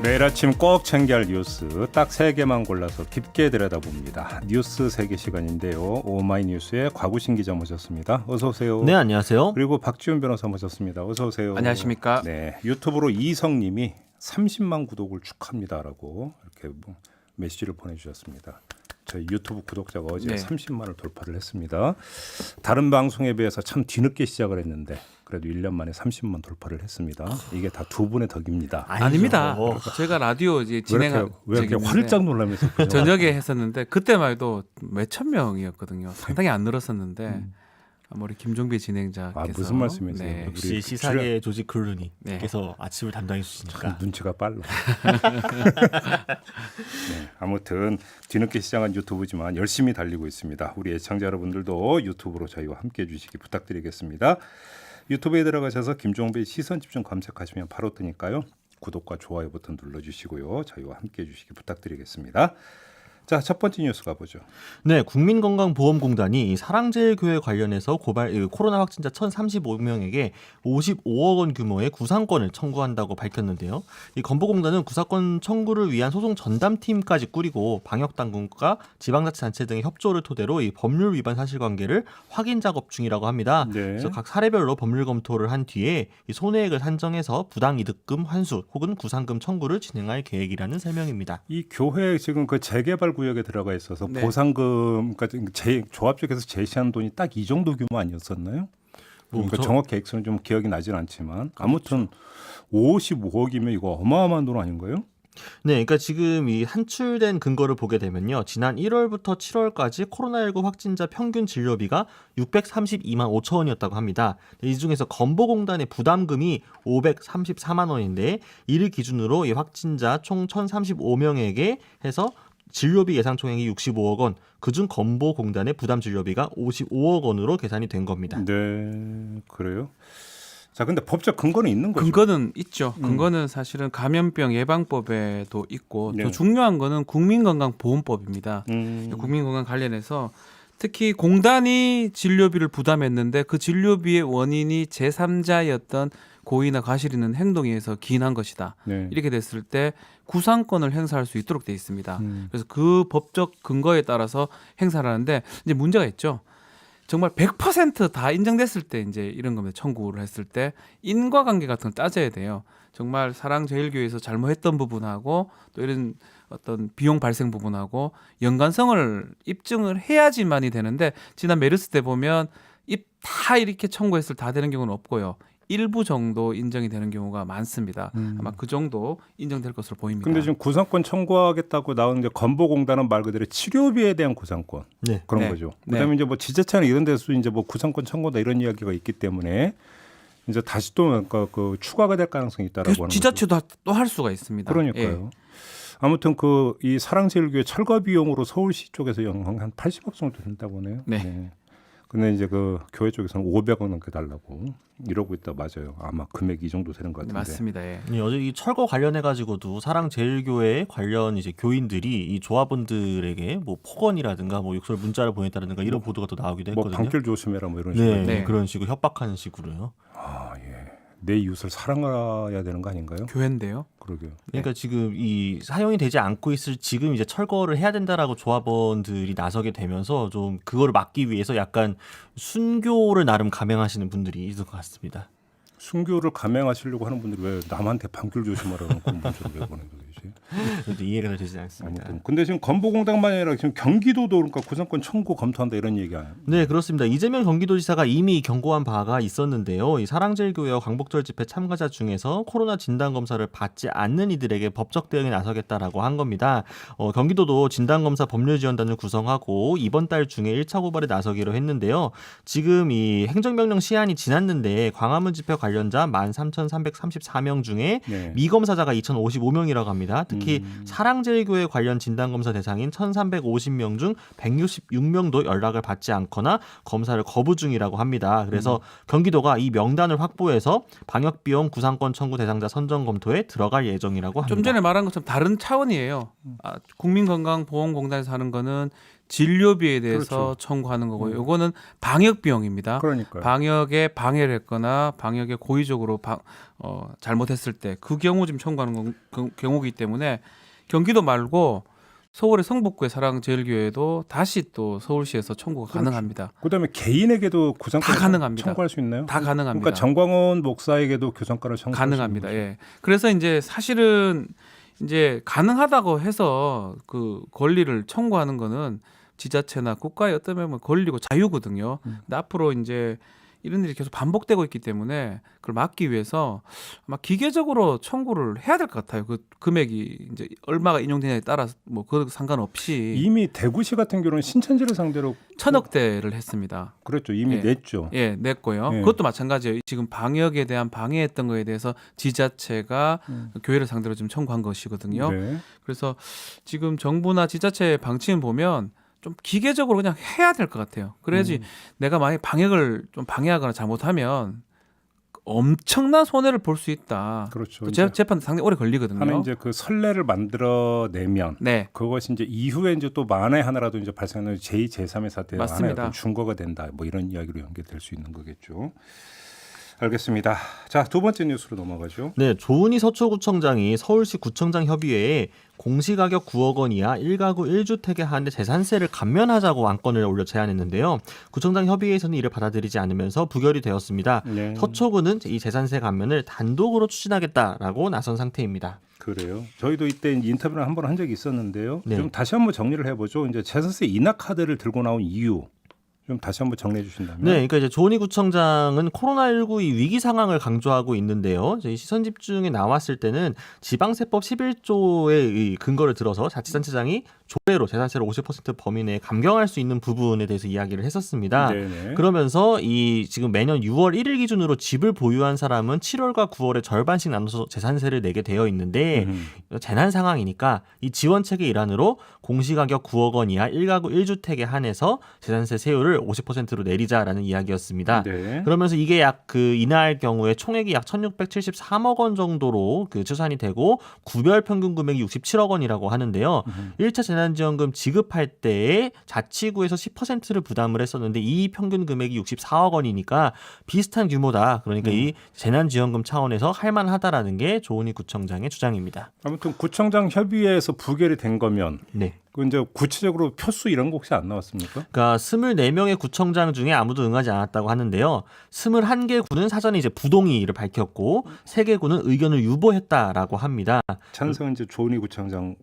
매일 아침 꼭 챙겨야 할 뉴스 딱 3개만 골라서 깊게 들여다봅니다. 뉴스 3개 시간인데요. 오마이뉴스의 곽우신 기자 모셨습니다. 어서 오세요. 네, 안녕하세요. 그리고 박지훈 변호사 모셨습니다. 어서 오세요. 안녕하십니까. 네, 유튜브로 이성님이 30만 구독을 축하합니다라고 이렇게 메시지를 보내주셨습니다. 저희 유튜브 구독자가 어제 30만을 돌파를 했습니다. 다른 방송에 비해서 참 뒤늦게 시작을 했는데 그래도 1년 만에 30만 돌파를 했습니다. 이게 다 두 분의 덕입니다. 아닙니다. 제가 라디오 이제 진행한 왜 이렇게 화들짝 놀라면서 저녁에 했었는데 그때만 해도 몇천 명이었거든요. 상당히 안 늘었었는데 우리 김종배 진행자께서 무슨 말씀이세요? 네. 역시 시사계 조직 클루니께서 아침을 담당해 주시니까 눈치가 빨라. 네, 아무튼 뒤늦게 시작한 유튜브지만 열심히 달리고 있습니다. 우리 애청자 여러분들도 유튜브로 저희와 함께해 주시기 부탁드리겠습니다. 유튜브에 들어가셔서 김종배 시선집중 검색하시면 바로 뜨니까요. 구독과 좋아요 버튼 눌러주시고요. 저희와 함께해 주시기 부탁드리겠습니다. 자, 첫 번째 뉴스 가보죠. 네, 국민건강보험공단이 사랑제일교회 관련해서 코로나 확진자 1,035명에게 55억 원 규모의 구상권을 청구한다고 밝혔는데요. 이 건보공단은 구상권 청구를 위한 소송 전담팀까지 꾸리고 방역당국과 지방자치단체 등의 협조를 토대로 이 법률 위반 사실관계를 확인 작업 중이라고 합니다. 네. 그래서 각 사례별로 법률 검토를 한 뒤에 이 손해액을 산정해서 부당이득금 환수 혹은 구상금 청구를 진행할 계획이라는 설명입니다. 이 교회 지금 그 재개발 구역에 들어가 있어서 보상금까지 조합 쪽에서 제시한 돈이 딱 이 정도 규모 아니었었나요? 그러니까 정확히 액수는 좀 기억이 나진 않지만 아무튼 55억이면 이거 어마어마한 돈 아닌가요? 네, 그러니까 지금 이 산출된 근거를 보게 되면요. 지난 1월부터 7월까지 코로나19 확진자 평균 진료비가 632만 5천 원이었다고 합니다. 이 중에서 건보공단의 부담금이 534만 원인데 이를 기준으로 이 확진자 총 1,035명에게 해서 진료비 예상 총액이 65억 원, 그중 건보공단의 부담 진료비가 55억 원으로 계산이 된 겁니다. 네, 그래요. 자, 근데 법적 근거는 있는 거죠? 근거는 있죠. 근거는 사실은 감염병 예방법에도 있고 네. 더 중요한 거는 국민건강보험법입니다. 국민건강 관련해서 특히 공단이 진료비를 부담했는데 그 진료비의 원인이 제3자였던 고의나 과실 있는 행동에 의해서 기인한 것이다. 네. 이렇게 됐을 때 구상권을 행사할 수 있도록 돼 있습니다. 그래서 그 법적 근거에 따라서 행사를 하는데 이제 문제가 있죠. 정말 100% 인정됐을 때 이제 이런 겁니다. 청구를 했을 때 인과관계 같은 걸 따져야 돼요. 정말 사랑제일교회에서 잘못했던 부분하고 또 이런 어떤 비용 발생 부분하고 연관성을 입증을 해야지만이 되는데 지난 메르스 때 보면 다 이렇게 청구했을 다 되는 경우는 없고요. 일부 정도 인정이 되는 경우가 많습니다. 아마 그 정도 인정될 것으로 보입니다. 근데 지금 구상권 청구하겠다고 나오는 게 건보공단은 말 그대로 치료비에 대한 구상권 그런 네. 거죠. 네. 그다음에 이제 뭐 지자체나 이런 데서 이제 뭐 구상권 청구다 이런 이야기가 있기 때문에 이제 다시 또 그러니까 그 추가가 될 가능성이 있다라고 하는 거죠. 지자체도 또 할 수가 있습니다. 그러니까요. 아무튼 그 이 사랑제일교회 철거 비용으로 서울시 쪽에서 한 80억 정도 된다고 하네요. 네. 근데 이제 그 교회 쪽에서는 500억 넘게 달라고 이러고 있다. 맞아요. 아마 금액이 이 정도 되는 것 같은데. 맞습니다. 예. 어제 이 철거 관련해 가지고도 사랑제일교회 관련 이제 교인들이 이 조합원들에게 뭐 폭언이라든가 뭐 욕설 문자를 보냈다든가 이런 보도가 또 나오기도 뭐 했거든요. 방길 조심해라 뭐 이런 식으로. 네, 네. 그런 식으로 협박하는 식으로요. 아, 예. 내 이웃을 사랑해야 되는 거 아닌가요? 교회인데요. 그러게요. 그러니까 지금 이 사용이 되지 않고 있을 지금 이제 철거를 해야 된다라고 조합원들이 나서게 되면서 좀 그거를 막기 위해서 약간 순교를 나름 감행하시는 분들이 있을 것 같습니다. 순교를 감행하시려고 하는 분들이 왜 남한테 방길 조심하라는 그런 문자를 왜 보낸 거지? 그래도 이해가 되지 않습니다. 아무튼 근데 지금 건보공단만 아니라 지금 경기도도 그러니까 구상권 청구 검토한다 이런 얘기야. 네, 그렇습니다. 이재명 경기도지사가 이미 경고한 바가 있었는데요. 이 사랑제일교회와 광복절 집회 참가자 중에서 코로나 진단 검사를 받지 않는 이들에게 법적 대응에 나서겠다라고 한 겁니다. 경기도도 진단검사 법률지원단을 구성하고 이번 달 중에 1차 고발에 나서기로 했는데요. 지금 이 행정명령 시한이 지났는데 광화문 집회 관련자 13,334명 중에 네. 미검사자가 2,055명이라고 합니다. 특히 사랑제일교회 관련 진단검사 대상인 1,350명 중 166명도 연락을 받지 않거나 검사를 거부 중이라고 합니다. 그래서 경기도가 이 명단을 확보해서 방역비용 구상권 청구 대상자 선정 검토에 들어갈 예정이라고 합니다. 좀 전에 말한 것처럼 다른 차원이에요. 국민건강보험공단에서 하는 거는 진료비에 대해서 그렇죠. 청구하는 거고요. 요거는 방역 비용입니다. 그러니까요. 방역에 방해를 했거나 방역에 고의적으로 잘못했을 때 그 경우 지금 청구하는 경우이기 때문에 경기도 말고 서울의 성북구의 사랑제일교회도 다시 또 서울시에서 청구가 그렇죠. 가능합니다. 그다음에 개인에게도 다 교정가를 가능합니다. 청구할 수 있나요? 다 가능합니다. 그러니까 정광훈 목사에게도 교정가를 청구할 가능합니다. 수 있는 예. 그래서 이제 사실은 이제 가능하다고 해서 그 권리를 청구하는 거는 지자체나 국가의 어떤 면은 권리고 자유거든요. 근데 앞으로 이제 이런 일이 계속 반복되고 있기 때문에 그걸 막기 위해서 아마 기계적으로 청구를 해야 될 것 같아요. 그 금액이 이제 얼마가 인용되냐에 따라서 뭐 그 상관없이 이미 대구시 같은 경우는 신천지를 상대로 1,000억대를 했습니다. 그렇죠. 이미 예. 냈죠. 예, 냈고요. 예. 그것도 마찬가지예요. 지금 방역에 대한 방해했던 거에 대해서 지자체가 교회를 상대로 지금 청구한 것이거든요. 네. 그래서 지금 정부나 지자체의 방침을 보면 좀 기계적으로 그냥 해야 될 것 같아요. 그래야지 내가 만약 방역을 좀 방해하거나 잘못하면 엄청난 손해를 볼 수 있다. 그렇죠. 또 이제 재판 상당히 오래 걸리거든요. 하는 이제 그 선례를 만들어내면 네, 그것이 이제 이후에 이제 또 만에 하나라도 이제 발생하는 제2, 제3의 사태에 하나의 맞습니다. 어떤 준거가 된다. 뭐 이런 이야기로 연결될 수 있는 거겠죠. 알겠습니다. 자, 두 번째 뉴스로 넘어가죠. 네, 조은희 서초구청장이 서울시 구청장 협의회에 공시가격 9억 원 이하 1가구 1주택에 한해 재산세를 감면하자고 안건을 올려 제안했는데요. 구청장 협의회에서는 이를 받아들이지 않으면서 부결이 되었습니다. 네. 서초구는 이 재산세 감면을 단독으로 추진하겠다라고 나선 상태입니다. 그래요. 저희도 이때 인터뷰를 한 번 한 적이 있었는데요. 네. 좀 다시 한번 정리를 해보죠. 이제 재산세 인하 카드를 들고 나온 이유 좀 다시 한번 정리해 주신다면. 네, 그러니까 이제 조은희 구청장은 코로나19 이 위기 상황을 강조하고 있는데요. 이제 시선 집중에 나왔을 때는 지방세법 11조의 근거를 들어서 자치단체장이 조례로 재산세를 50% 범위 내에 감경할 수 있는 부분에 대해서 이야기를 했었습니다. 네네. 그러면서 이 지금 매년 6월 1일 기준으로 집을 보유한 사람은 7월과 9월에 절반씩 나눠서 재산세를 내게 되어 있는데 재난 상황이니까 이 지원책의 일환으로 공시가격 9억 원 이하 1가구 1주택에 한해서 재산세 세율을 50%로 내리자라는 이야기였습니다. 네. 그러면서 이게 약 그 인하할 경우에 총액이 약 1,673억 원 정도로 그 추산이 되고 구별 평균 금액이 67억 원이라고 하는데요. 1차 재난지원금 지급할 때에 자치구에서 10%를 부담을 했었는데 이 평균 금액이 64억 원이니까 비슷한 규모다. 그러니까 이 재난지원금 차원에서 할 만하다라는 게 조은희 구청장의 주장입니다. 아무튼 구청장 협의회에서 부결이 된 거면 네. 그 이제 구체적으로 표수 이런 거 혹시 안 나왔습니까? 그러니까 24명의 구청장 중에 아무도 응하지 않았다고 하는데요. 21개 구는 사전에 이제 부동의를 밝혔고 3개 구는 의견을 유보했다라고 합니다. 찬성은 이제 조은희 구청장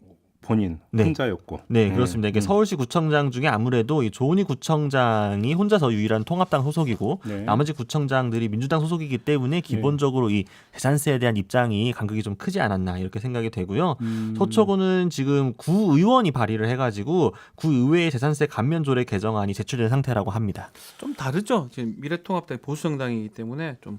본인 네. 혼자였고. 네, 그렇습니다. 이게 서울시 구청장 중에 아무래도 이 조은희 구청장이 혼자서 유일한 통합당 소속이고 네. 나머지 구청장들이 민주당 소속이기 때문에 기본적으로 이 재산세에 대한 입장이 간극이 좀 크지 않았나 이렇게 생각이 되고요. 서초구는 지금 구의원이 발의를 해가지고 구의회의 재산세 감면 조례 개정안이 제출된 상태라고 합니다. 좀 다르죠. 지금 미래통합당이 보수정당이기 때문에 좀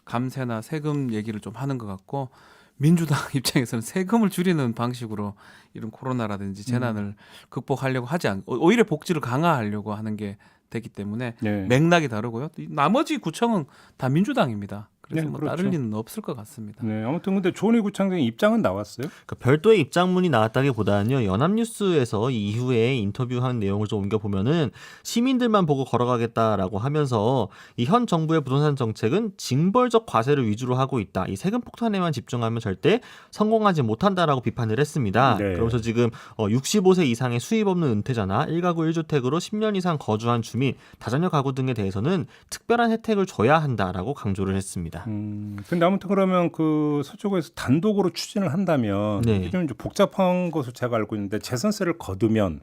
감세나 세금 얘기를 좀 하는 것 같고 민주당 입장에서는 세금을 줄이는 방식으로 이런 코로나라든지 재난을 극복하려고 하지 않고 오히려 복지를 강화하려고 하는 게 되기 때문에 네. 맥락이 다르고요. 나머지 구청은 다 민주당입니다. 그래서 네, 뭐 그렇죠. 따를 리는 없을 것 같습니다. 네, 아무튼 근데 조은희 구청장 입장은 나왔어요. 그러니까 별도의 입장문이 나왔다기보다는요. 연합뉴스에서 이 이후에 인터뷰한 내용을 좀 옮겨보면은 시민들만 보고 걸어가겠다라고 하면서 이 현 정부의 부동산 정책은 징벌적 과세를 위주로 하고 있다. 이 세금 폭탄에만 집중하면 절대 성공하지 못한다라고 비판을 했습니다. 네. 그러면서 지금 65세 이상의 수입 없는 은퇴자나 1가구 1주택으로 10년 이상 거주한 주민, 다자녀 가구 등에 대해서는 특별한 혜택을 줘야 한다라고 강조를 했습니다. 근데 아무튼 그러면 그 서초구에서 단독으로 추진을 한다면 네. 이게 좀 복잡한 것으로 제가 알고 있는데 재산세를 거두면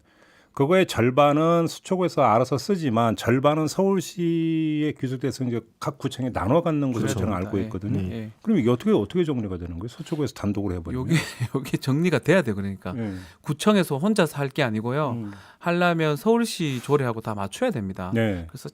그거의 절반은 서초구에서 알아서 쓰지만 절반은 서울시에 귀속돼서 이제 각 구청에 나눠 갖는 것으로 저는 그렇습니다. 알고 있거든요. 예. 예. 그럼 이게 어떻게 정리가 되는 거예요? 서초구에서 단독으로 해버리면? 요게 정리가 돼야 돼요. 그러니까 예. 구청에서 혼자서 할 게 아니고요. 음. 하려면 서울시 조례하고 다 맞춰야 됩니다. 네. 그래서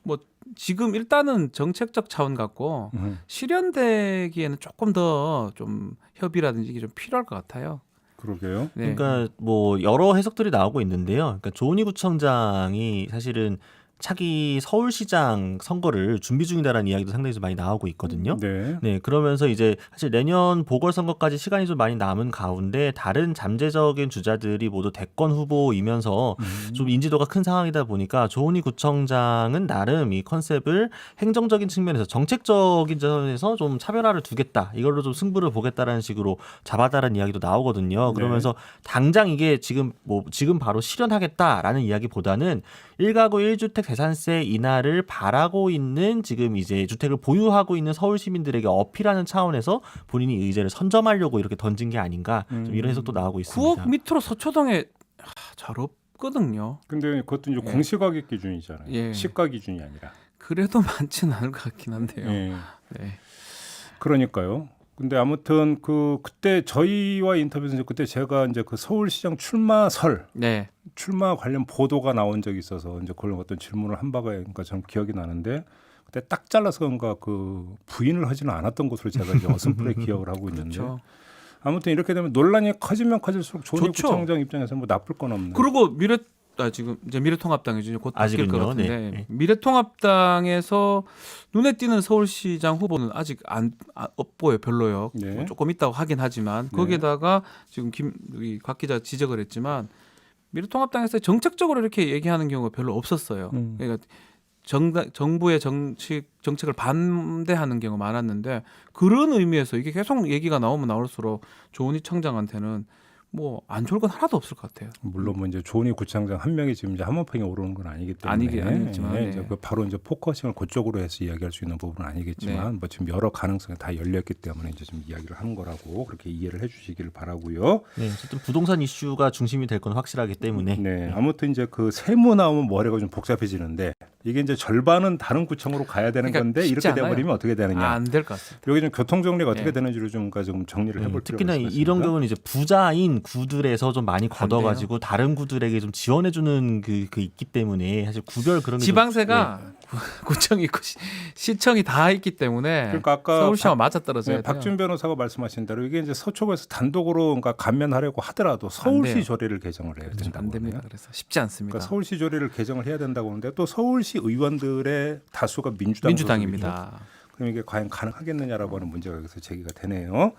뭐 지금 일단은 정책적 차원 같고 실현되기에는 조금 더 좀 협의라든지 이게 좀 필요할 것 같아요. 그러게요. 네. 그러니까 뭐 여러 해석들이 나오고 있는데요. 그러니까 조은희 구청장이 사실은 차기 서울시장 선거를 준비 중이다라는 이야기도 상당히 좀 많이 나오고 있거든요. 네. 네, 그러면서 이제 사실 내년 보궐선거까지 시간이 좀 많이 남은 가운데 다른 잠재적인 주자들이 모두 대권 후보이면서 좀 인지도가 큰 상황이다 보니까 조은희 구청장은 나름 이 컨셉을 행정적인 측면에서 정책적인 점에서 좀 차별화를 두겠다. 이걸로 좀 승부를 보겠다라는 식으로 잡아다라는 이야기도 나오거든요. 그러면서 당장 이게 지금 바로 실현하겠다라는 이야기보다는 1가구 1주택 재산세 인하를 바라고 있는 지금 이제 주택을 보유하고 있는 서울 시민들에게 어필하는 차원에서 본인이 의제를 선점하려고 이렇게 던진 게 아닌가 좀 이런 해석도 나오고 있습니다. 9억 밑으로 서초동에 잘 없거든요. 근데 그것도 이제 예. 공시가격 기준이잖아요. 예. 시가 기준이 아니라. 그래도 많지는 않을 것 같긴 한데요. 예. 네. 그러니까요. 근데 아무튼 그때 저희와 인터뷰에서 그때 제가 이제 그 서울시장 출마설 네. 출마 관련 보도가 나온 적이 있어서 이제 그런 어떤 질문을 한 바가 그러니까 좀 기억이 나는데 그때 딱 잘라서 그런가 그 부인을 하지는 않았던 것으로 제가 이제 어슴푸레 기억을 하고 있는데 그렇죠. 아무튼 이렇게 되면 논란이 커지면 커질수록 조은희 좋죠. 구청장 입장에서 뭐 나쁠 건 없네. 그리고 지금 이제 미래통합당이죠. 곧 바뀔 것 아직은요? 같은데 네. 미래통합당에서 눈에 띄는 서울시장 후보는 아직 없고요. 별로요. 네. 뭐 조금 있다고 하긴 하지만 거기에다가 지금 각 기자 지적을 했지만 미래통합당에서 정책적으로 이렇게 얘기하는 경우가 별로 없었어요. 그러니까 정부의 정책을 반대하는 경우가 많았는데 그런 의미에서 이게 계속 얘기가 나오면 나올수록 조은희 청장한테는 뭐 안 좋을 건 하나도 없을 것 같아요. 물론 뭐 이제 조은희 구청장 한 명이 지금 이제 한번평에 오르는 건 아니기 때문에 아니겠지만, 예, 네. 이제 바로 이제 포커싱을 그쪽으로 해서 이야기할 수 있는 부분은 아니겠지만 네. 뭐 지금 여러 가능성이 다 열렸기 때문에 이제 좀 이야기를 하는 거라고 그렇게 이해를 해주시기를 바라고요. 네, 어쨌든 부동산 이슈가 중심이 될 건 확실하기 때문에 네, 아무튼 이제 그 세무 나오면 머리가 좀 복잡해지는데 이게 이제 절반은 다른 구청으로 가야 되는 그러니까 건데 쉽지 이렇게 않아요. 돼버리면 어떻게 되느냐. 안 될 것 같습니다. 여기 좀 교통 정리가 어떻게 네. 되는지를 좀 정리를 해볼 필요가 특히나 있습니다. 이런 경우는 이제 부자인 구들에서 좀 많이 걷어가지고 다른 구들에게 좀 지원해주는 그 있기 때문에 사실 구별 그런 게 지방세가 구청이 있고 시청이 다 있기 때문에 그러니까 아까 서울시와 맞아떨어져야 돼요. 박준 변호사가 말씀하신 대로 이게 이제 서초구에서 단독으로 그러니까 감면하려고 하더라도 서울시 돼요. 조례를 개정을 해야 된다고 안 됩니다. 하네요. 그래서 쉽지 않습니다. 그러니까 서울시 조례를 개정을 해야 된다고 하는데 또 서울시 의원들의 다수가 민주당입니다. 그럼 이게 과연 가능하겠느냐라고 하는 문제가 여기서 제기가 되네요.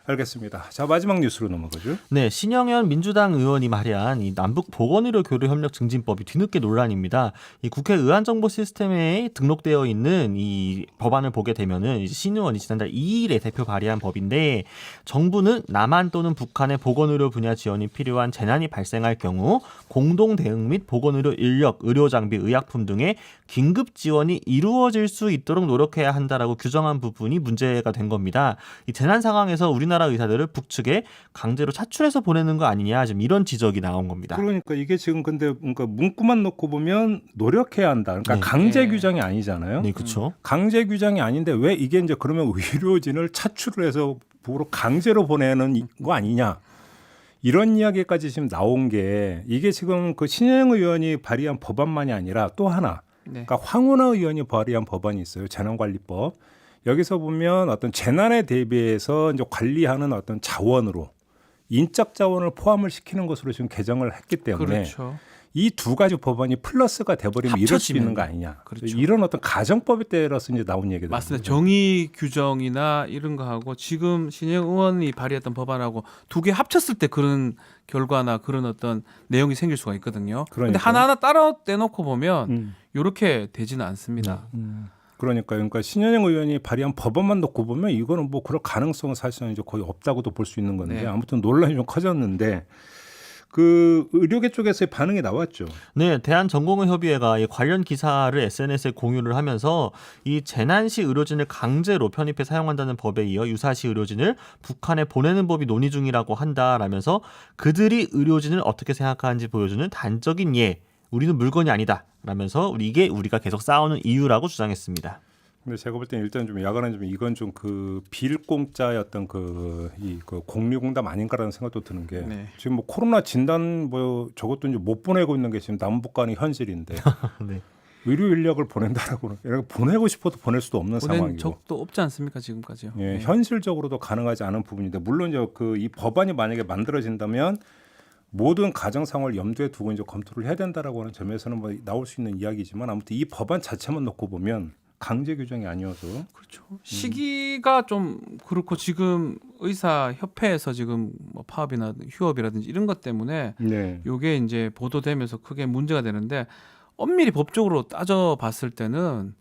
알겠습니다. 자, 마지막 뉴스로 넘어가죠. 네, 신영현 민주당 의원이 말한 이 남북 보건의료 교류 협력 증진법이 뒤늦게 논란입니다. 이 국회 의안정보 시스템에 등록되어 있는 이 법안을 보게 되면은 신 의원이 지난달 2일에 대표 발의한 법인데 정부는 남한 또는 북한의 보건의료 분야 지원이 필요한 재난이 발생할 경우 공동 대응 및 보건의료 인력, 의료 장비, 의약품 등의 긴급 지원이 이루어질 수 있도록 노력해야 한다라고 규정한 부분이 문제가 된 겁니다. 이 재난 상황에서 우리나라 의사들을 북측에 강제로 차출해서 보내는 거 아니냐 지금 이런 지적이 나온 겁니다. 그러니까 이게 지금 근데 그러니까 문구만 놓고 보면 노력해야 한다. 그러니까 네. 강제 네. 규정이 아니잖아요. 네, 그렇죠. 강제 규정이 아닌데 왜 이게 이제 그러면 의료진을 차출을 해서 부로 강제로 보내는 거 아니냐. 이런 이야기까지 지금 나온 게 이게 지금 그 신영 의원이 발의한 법안만이 아니라 또 하나 네. 그러니까 황운하 의원이 발의한 법안이 있어요. 재난관리법. 여기서 보면 어떤 재난에 대비해서 이제 관리하는 어떤 자원으로 인적 자원을 포함을 시키는 것으로 지금 개정을 했기 때문에 그렇죠. 이 두 가지 법안이 플러스가 돼버리면 이럴 수 있는 거 아니냐. 그렇죠. 이런 어떤 가정법에 따라서 이제 나온 얘기들. 맞습니다. 정의 규정이나 이런 거하고 지금 신영 의원이 발의했던 법안하고 두 개 합쳤을 때 그런 결과나 그런 어떤 내용이 생길 수가 있거든요. 그런데 그러니까요. 하나하나 따로 떼놓고 보면 이렇게 되지는 않습니다. 그러니까 신현영 의원이 발의한 법안만 놓고 보면 이거는 뭐 그럴 가능성은 사실은 이제 거의 없다고도 볼 수 있는 건데 네. 아무튼 논란이 좀 커졌는데 그 의료계 쪽에서의 반응이 나왔죠. 네, 대한전공의협의회가 이 관련 기사를 SNS에 공유를 하면서 이 재난시 의료진을 강제로 편입해 사용한다는 법에 이어 유사시 의료진을 북한에 보내는 법이 논의 중이라고 한다라면서 그들이 의료진을 어떻게 생각하는지 보여주는 단적인 예, 우리는 물건이 아니다 라면서 이게 우리가 계속 싸우는 이유라고 주장했습니다. 근데 제가 볼 때는 일단 좀 야간은 좀 이건 좀 그 빌공짜의 어떤 그 공리공담 아닌가라는 생각도 드는 게 네. 지금 뭐 코로나 진단 뭐 저것도 이제 못 보내고 있는 게 지금 남북 간의 현실인데 네. 의료 인력을 보낸다라고 이렇게 보내고 싶어도 보낼 수도 없는 보낸 상황이고. 적도 없지 않습니까 지금까지요. 예, 현실적으로도 가능하지 않은 부분인데 물론 이 법안이 만약에 만들어진다면 모든 가정 상황을 염두에 두고 이제 검토를 해야 된다라고 하는 점에서는 뭐 나올 수 있는 이야기지만 아무튼 이 법안 자체만 놓고 보면 강제 규정이 아니어서 그렇죠. 시기가 좀 그렇고 지금 의사 협회에서 지금 뭐 파업이나 휴업이라든지 이런 것 때문에 네. 요게 이제 보도되면서 크게 문제가 되는데 엄밀히 법적으로 따져 봤을 때는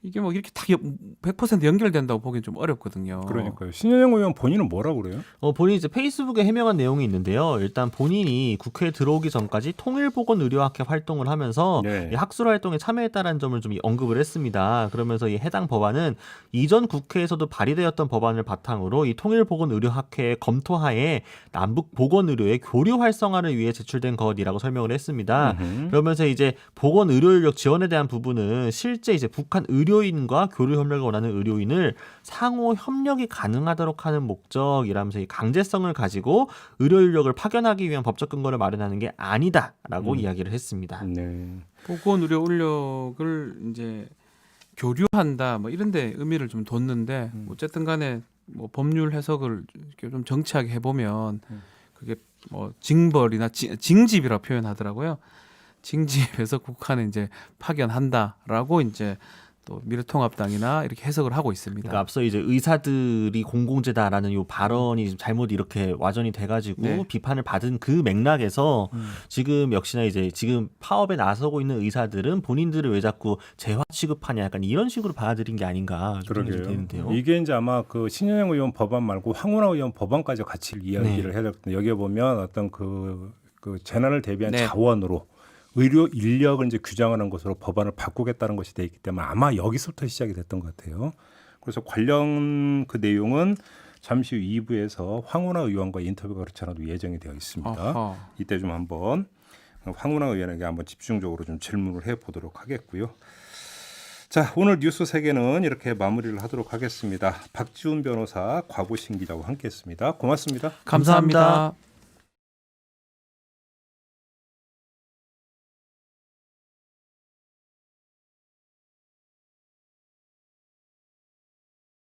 이게 뭐 이렇게 딱 100% 연결된다고 보기엔 좀 어렵거든요. 그러니까요. 신현영 의원 본인은 뭐라고 그래요? 본인이 이제 페이스북에 해명한 내용이 있는데요. 일단 본인이 국회에 들어오기 전까지 통일보건의료학회 활동을 하면서 네. 이 학술 활동에 참여했다라는 점을 좀 언급을 했습니다. 그러면서 이 해당 법안은 이전 국회에서도 발의되었던 법안을 바탕으로 이 통일보건의료학회의 검토하에 남북 보건의료의 교류 활성화를 위해 제출된 것이라고 설명을 했습니다. 그러면서 이제 보건의료인력 지원에 대한 부분은 실제 이제 북한 의료인과 교류 협력을 원하는 의료인을 상호 협력이 가능하도록 하는 목적이라면서 이 강제성을 가지고 의료 인력을 파견하기 위한 법적 근거를 마련하는 게 아니다라고 이야기를 했습니다. 네. 보건 의료 인력을 이제 교류한다 뭐 이런데 의미를 좀 뒀는데 어쨌든 간에 뭐 법률 해석을 이렇게 좀 정치하게 해보면 그게 뭐 징벌이나 징집이라고 표현하더라고요. 징집에서 북한에 이제 파견한다라고 이제 또 미래통합당이나 이렇게 해석을 하고 있습니다. 그러니까 앞서 이제 의사들이 공공재다라는 요 발언이 잘못 이렇게 와전이 돼가지고 네. 비판을 받은 그 맥락에서 지금 역시나 이제 지금 파업에 나서고 있는 의사들은 본인들을 왜 자꾸 재화 취급하냐 약간 이런 식으로 받아들인 게 아닌가 좀 생각이 좀 되는데요. 이게 이제 아마 그 신현영 의원 법안 말고 황운하 의원 법안까지 같이 이야기를 해야 될 텐데 여기에 보면 어떤 그 재난을 대비한 네. 자원으로 의료 인력을 이제 규정하는 것으로 법안을 바꾸겠다는 것이 돼 있기 때문에 아마 여기서부터 시작이 됐던 것 같아요. 그래서 관련 그 내용은 잠시 후 2부에서 황운하 의원과 인터뷰가 그렇지 않아도 예정이 되어 있습니다. 어허. 이때 좀 한번 황운하 의원에게 한번 집중적으로 좀 질문을 해보도록 하겠고요. 자, 오늘 뉴스 3개는 이렇게 마무리를 하도록 하겠습니다. 박지훈 변호사, 곽우신 기자와 함께했습니다. 고맙습니다. 감사합니다.